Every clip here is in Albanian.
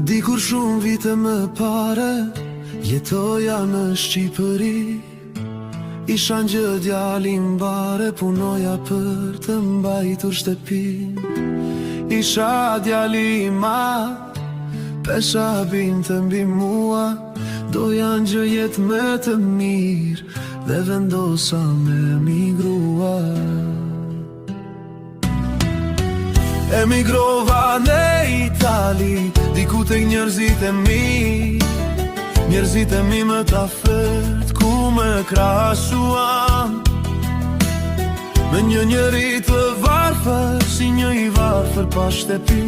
Dikur shumë vite më pare, jetoja në Shqipëri. Isha gjë djalin bare, punoja për të mbajtur shtëpin. Isha djali ma, pesha binte mbi mua. Doja gjë jetë me të mirë, dhe vendosa me emigrua. Emigrova në Itali, diku tek njerëzit e mi. Njerëzit e mi më t'afert, ku më krahasuan me një njeri të varfër, si një I varfër pa shtëpi.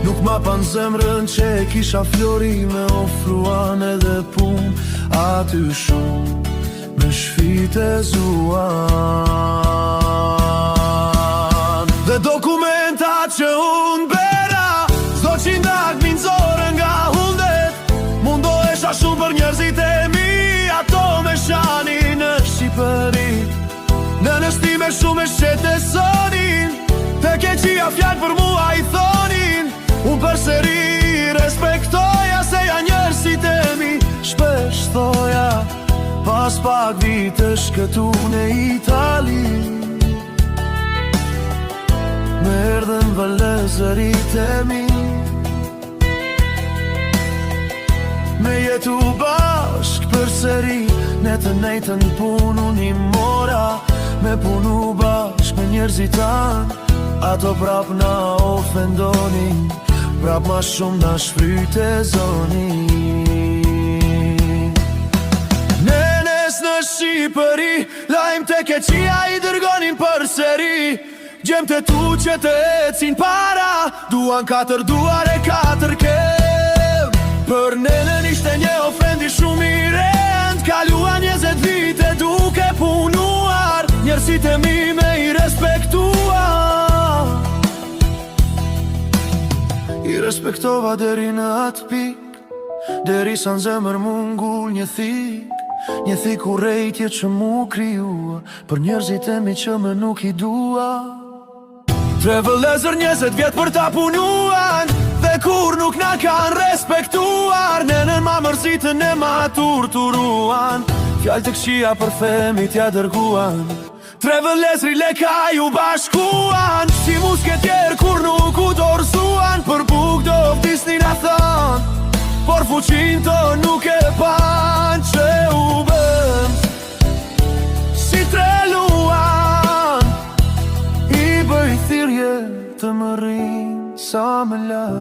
Nuk ma pan zemrën që e kisha flori, me ofruan edhe pun aty shumë me shfitezuan. Dhe dokumenta që unë bera, zdo qindak minzore nga hundet. Mundohesha shumë për njerëzit e mi, ato me shani në Shqipëri. Në nështime shumë e shqetesonin, të keqia fjallë për mua I thonin. Unë përseri respektoja, se ja njerëzit e mi shpesh thoja. Pas pak vitesh këtu në Itali, me erdhen vëllezërit e mi, me jetu bashk përseri. Ne të nejtën punu një mora, me punu bashk me njerëzit tanë. Ato prap na ofendonin, prap ma shumë na shfrytezonin. Nenes në Shqipëri, lajm të keqia I dërgonin përseri. Gjem të tu që të ecin para, duan 4 duar e 4 kem. Për nenën ishte një ofendi shumë I rend, kaluan 20 vite duke punuar, njerëzit e mi me I respektuar. I respektova deri në atë pik, deri sa në zemër mungull një thik urrejtje që mu kryua, për njerëzit e mi që më nuk I dua. 3 vëllezër 20 vjet për ta punuan, dhe kur nuk na kan respektuar. Nenën ma mërzitën e ma turturuan, fjallë të këshia për femit ja dërguan. 3 vëllezri leka ju bashkuan, si musketjer kur nuk u dorzuan. Për buk do vdisni na than, por fuqin të nuk e pan, që u bën si treluan. I bëj thirrje të më rrinë sa më la.